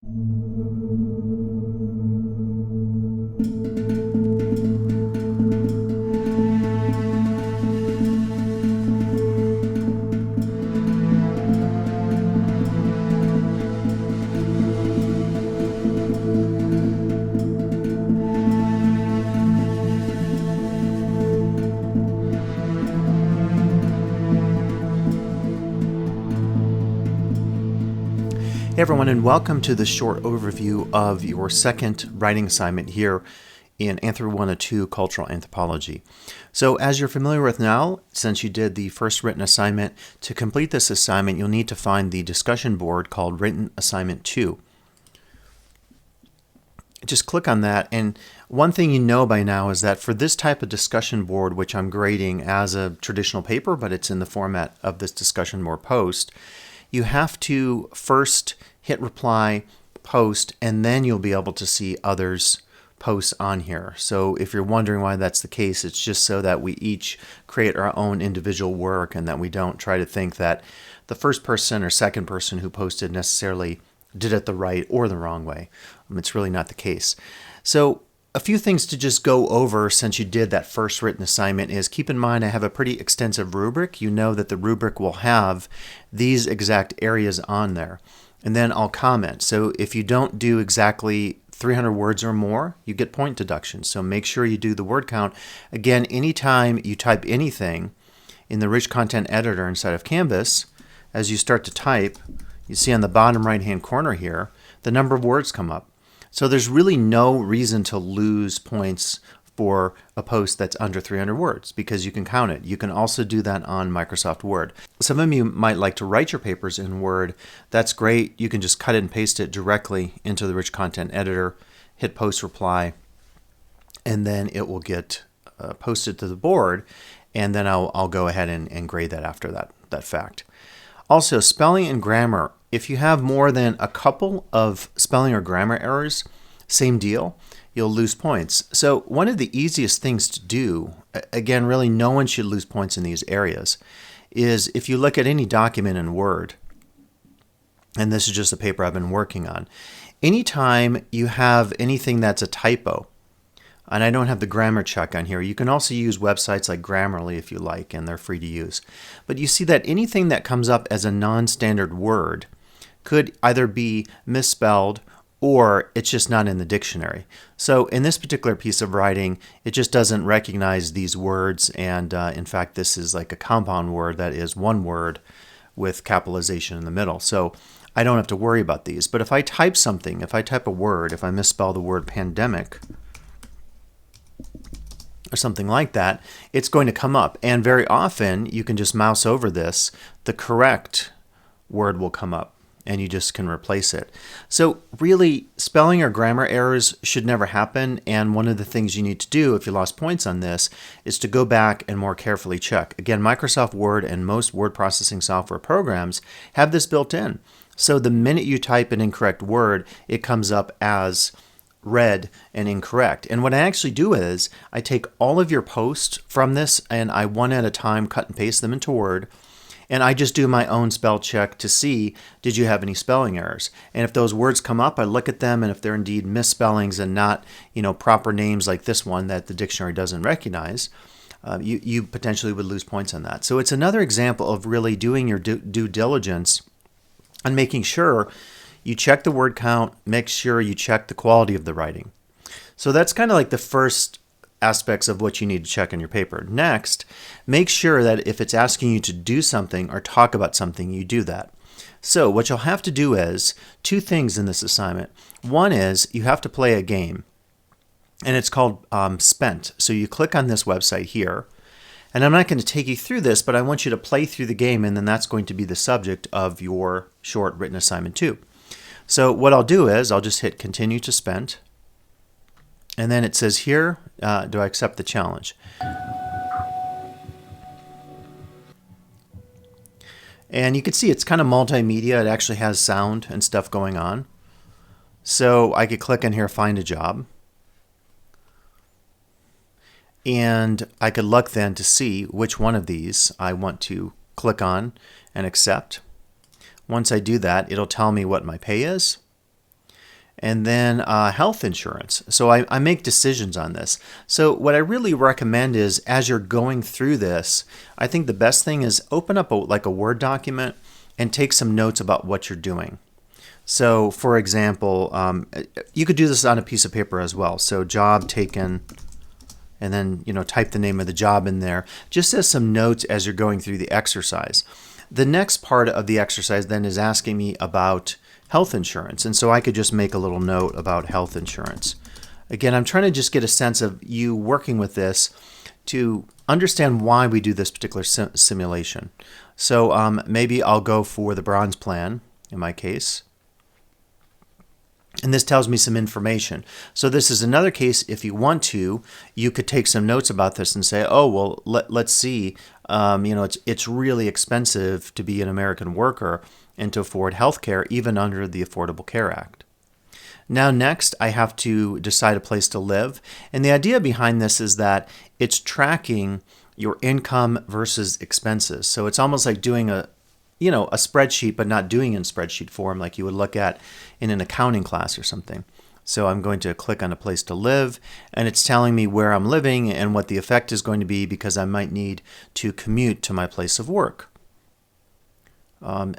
Hey everyone, and welcome to the short overview of your second writing assignment here in Anthro 102 Cultural Anthropology. So as you're familiar with now, since you did the first written assignment, to complete this assignment you'll need to find the discussion board called Written Assignment 2. Just click on that, and one thing you know by now is that for this type of discussion board, which I'm grading as a traditional paper, but it's in the format of this discussion board post, you have to first hit reply, post, and then you'll be able to see others' posts on here. So if you're wondering why that's the case, it's just so that we each create our own individual work and that we don't try to think that the first person or second person who posted necessarily did it the right or the wrong way. It's really not the case. So a few things to just go over since you did that first written assignment is keep in mind I have a pretty extensive rubric. You know that the rubric will have these exact areas on there. And then I'll comment. So if you don't do exactly 300 words or more, you get point deduction. So make sure you do the word count. Again, anytime you type anything in the Rich Content Editor inside of Canvas, as you start to type, you see on the bottom right-hand corner here, the number of words come up. So there's really no reason to lose points for a post that's under 300 words because you can count it. You can also do that on Microsoft Word. Some of you might like to write your papers in Word. That's great. You can just cut it and paste it directly into the Rich Content Editor, hit post reply, and then it will get posted to the board, and then I'll go ahead and grade that after that fact. Also, spelling and grammar. If you have more than a couple of spelling or grammar errors, same deal, you'll lose points. So one of the easiest things to do, again, really no one should lose points in these areas, is if you look at any document in Word, and this is just a paper I've been working on, anytime you have anything that's a typo, and I don't have the grammar check on here. You can also use websites like Grammarly if you like, and they're free to use. But you see that anything that comes up as a non-standard word could either be misspelled or it's just not in the dictionary. So in this particular piece of writing, it just doesn't recognize these words, and in fact this is like a compound word that is one word with capitalization in the middle. So I don't have to worry about these. But if I type something, if I type a word, if I misspell the word pandemic, or something like that, it's going to come up. And very often you can just mouse over this, the correct word will come up and you just can replace it. So really, spelling or grammar errors should never happen, and one of the things you need to do if you lost points on this is to go back and more carefully check. Again, Microsoft Word and most word processing software programs have this built in. So the minute you type an incorrect word, it comes up as read and incorrect. And what I actually do is I take all of your posts from this and I one at a time cut and paste them into Word, and I just do my own spell check to see, did you have any spelling errors? And if those words come up, I look at them, and if they're indeed misspellings and not, proper names like this one that the dictionary doesn't recognize, you potentially would lose points on that. So it's another example of really doing your due diligence and making sure you check the word count, make sure you check the quality of the writing. So that's kind of like the first aspects of what you need to check in your paper. Next, make sure that if it's asking you to do something or talk about something, you do that. So what you'll have to do is two things in this assignment. One is you have to play a game, and it's called Spent. So you click on this website here, and I'm not going to take you through this, but I want you to play through the game, and then that's going to be the subject of your short written assignment 2. So what I'll do is I'll just hit continue to Spent, and then it says here, do I accept the challenge? And you can see it's kind of multimedia. It actually has sound and stuff going on. So I could click in here, find a job. And I could look then to see which one of these I want to click on and accept. Once I do that, it'll tell me what my pay is. and then health insurance. So I make decisions on this. So what I really recommend is, as you're going through this, I think the best thing is open up like a Word document and take some notes about what you're doing. So for example, you could do this on a piece of paper as well. So job taken, and then type the name of the job in there, just as some notes as you're going through the exercise. The next part of the exercise then is asking me about health insurance. And so I could just make a little note about health insurance. Again, I'm trying to just get a sense of you working with this to understand why we do this particular simulation. So maybe I'll go for the bronze plan in my case. And this tells me some information. So this is another case, if you want to, you could take some notes about this and say, oh, well, let's see, it's really expensive to be an American worker and to afford health care, even under the Affordable Care Act. Now, next, I have to decide a place to live. And the idea behind this is that it's tracking your income versus expenses. So it's almost like doing a spreadsheet, but not doing it in spreadsheet form like you would look at in an accounting class or something. So I'm going to click on a place to live, and it's telling me where I'm living and what the effect is going to be, because I might need to commute to my place of work.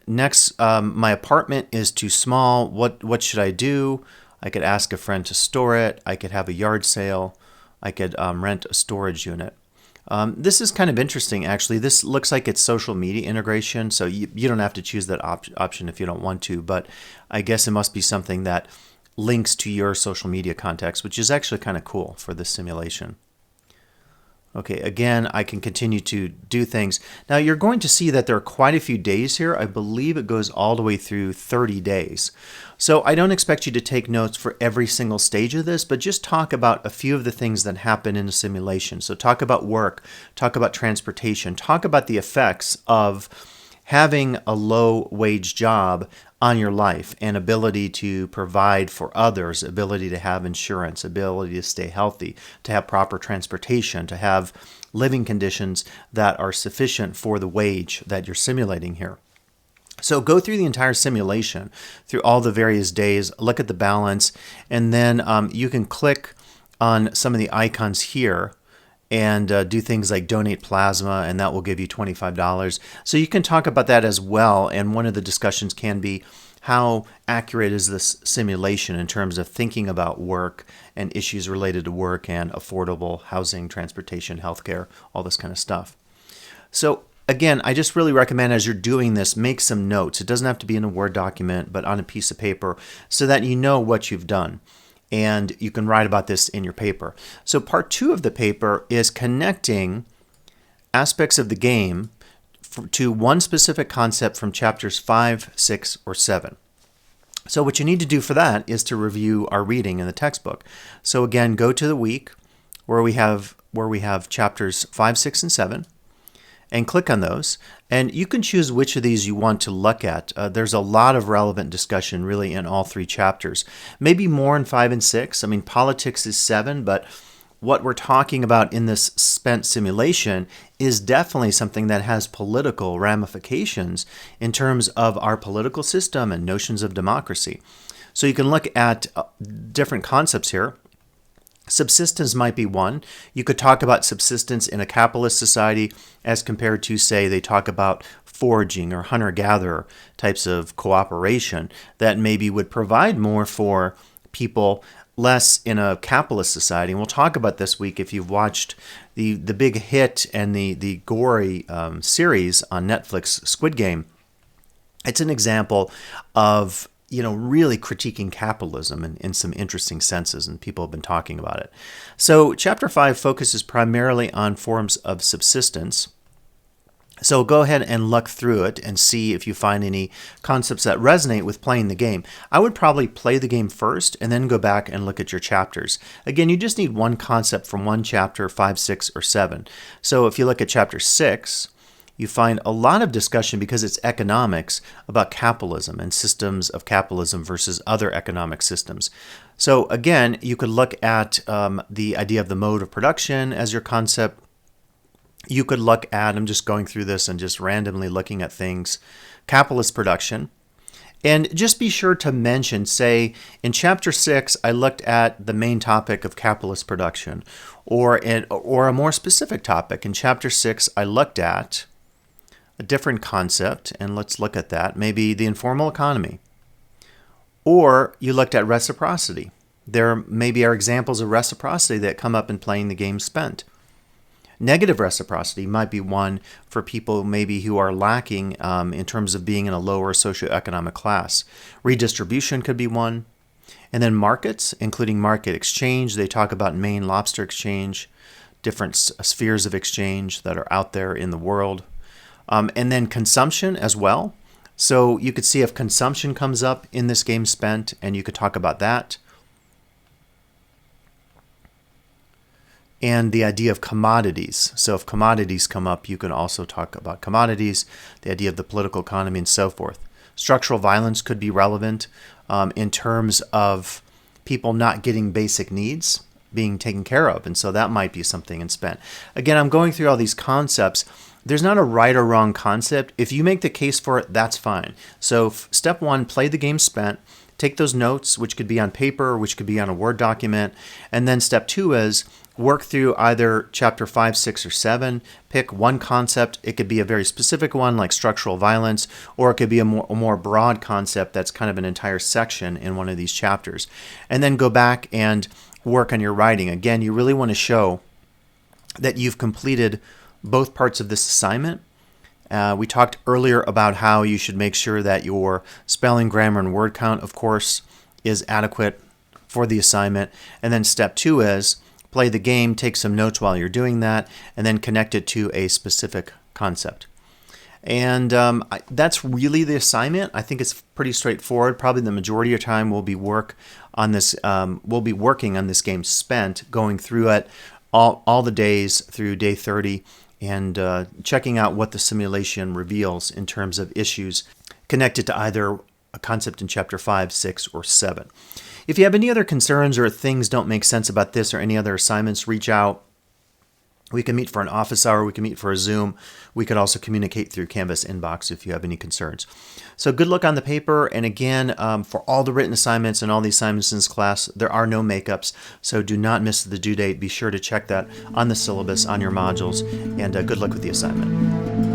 Next, my apartment is too small. What should I do? I could ask a friend to store it. I could have a yard sale. I could rent a storage unit. This is kind of interesting, actually. This looks like it's social media integration, so you don't have to choose that option if you don't want to, but I guess it must be something that links to your social media context, which is actually kind of cool for this simulation. Okay, again, I can continue to do things. Now, you're going to see that there are quite a few days here. I believe it goes all the way through 30 days. So I don't expect you to take notes for every single stage of this, but just talk about a few of the things that happen in a simulation. So talk about work, talk about transportation, talk about the effects of having a low-wage job on your life and ability to provide for others, ability to have insurance, ability to stay healthy, to have proper transportation, to have living conditions that are sufficient for the wage that you're simulating here. So go through the entire simulation, through all the various days, look at the balance, and then you can click on some of the icons here and do things like donate plasma, and that will give you $25. So you can talk about that as well, and one of the discussions can be, how accurate is this simulation in terms of thinking about work and issues related to work and affordable housing, transportation, healthcare, all this kind of stuff. So again, I just really recommend, as you're doing this, make some notes. It doesn't have to be in a Word document, but on a piece of paper, so that you know what you've done. And you can write about this in your paper. So part 2 of the paper is connecting aspects of the game to one specific concept from chapters 5, 6, or 7. So what you need to do for that is to review our reading in the textbook. So again, go to the week where we have chapters 5, 6, and 7, and click on those. And you can choose which of these you want to look at. There's a lot of relevant discussion really in all 3 chapters. Maybe more in 5 and 6. I mean, politics is 7, but what we're talking about in this spent simulation is definitely something that has political ramifications in terms of our political system and notions of democracy. So you can look at different concepts here. Subsistence might be one. You could talk about subsistence in a capitalist society as compared to, say, they talk about foraging or hunter-gatherer types of cooperation that maybe would provide more for people, less in a capitalist society. And we'll talk about this week, if you've watched the big hit and the gory series on Netflix, Squid Game. It's an example of really critiquing capitalism in some interesting senses, and people have been talking about it. So Chapter 5 focuses primarily on forms of subsistence. So go ahead and look through it and see if you find any concepts that resonate with playing the game. I would probably play the game first and then go back and look at your chapters. Again, you just need one concept from one chapter, 5, 6, or 7. So if you look at Chapter 6, you find a lot of discussion, because it's economics, about capitalism and systems of capitalism versus other economic systems. So again, you could look at the idea of the mode of production as your concept. You could look at, I'm just going through this and just randomly looking at things, capitalist production. And just be sure to mention, say, in Chapter 6, I looked at the main topic of capitalist production, or a more specific topic. In Chapter 6, I looked at a different concept, and let's look at that, maybe the informal economy. Or you looked at reciprocity. There maybe are examples of reciprocity that come up in playing the game Spent. Negative reciprocity might be one for people maybe who are lacking in terms of being in a lower socioeconomic class. Redistribution could be one. And then markets, including market exchange. They talk about Maine lobster exchange, different spheres of exchange that are out there in the world. And then consumption as well. So you could see if consumption comes up in this game Spent, and you could talk about that. And the idea of commodities. So if commodities come up, you can also talk about commodities, the idea of the political economy, and so forth. Structural violence could be relevant in terms of people not getting basic needs being taken care of. And so that might be something in Spent. Again, I'm going through all these concepts. There's not a right or wrong concept. If you make the case for it, that's fine. So step 1, play the game Spent. Take those notes, which could be on paper, which could be on a Word document. And then step 2 is work through either chapter 5, 6, or 7. Pick one concept. It could be a very specific one like structural violence, or it could be a more broad concept that's kind of an entire section in one of these chapters. And then go back and work on your writing. Again, you really want to show that you've completed both parts of this assignment. We talked earlier about how you should make sure that your spelling, grammar, and word count, of course, is adequate for the assignment. And then step 2 is play the game, take some notes while you're doing that, and then connect it to a specific concept. And that's really the assignment. I think it's pretty straightforward. Probably the majority of your time will be working on this game Spent, going through it all the days through day 30, and checking out what the simulation reveals in terms of issues connected to either a concept in chapter 5, 6, or 7. If you have any other concerns or things don't make sense about this or any other assignments, reach out. We can meet for an office hour. We can meet for a Zoom. We could also communicate through Canvas inbox if you have any concerns. So good luck on the paper. And again, for all the written assignments and all the assignments in this class, there are no makeups. So do not miss the due date. Be sure to check that on the syllabus, on your modules. And good luck with the assignment.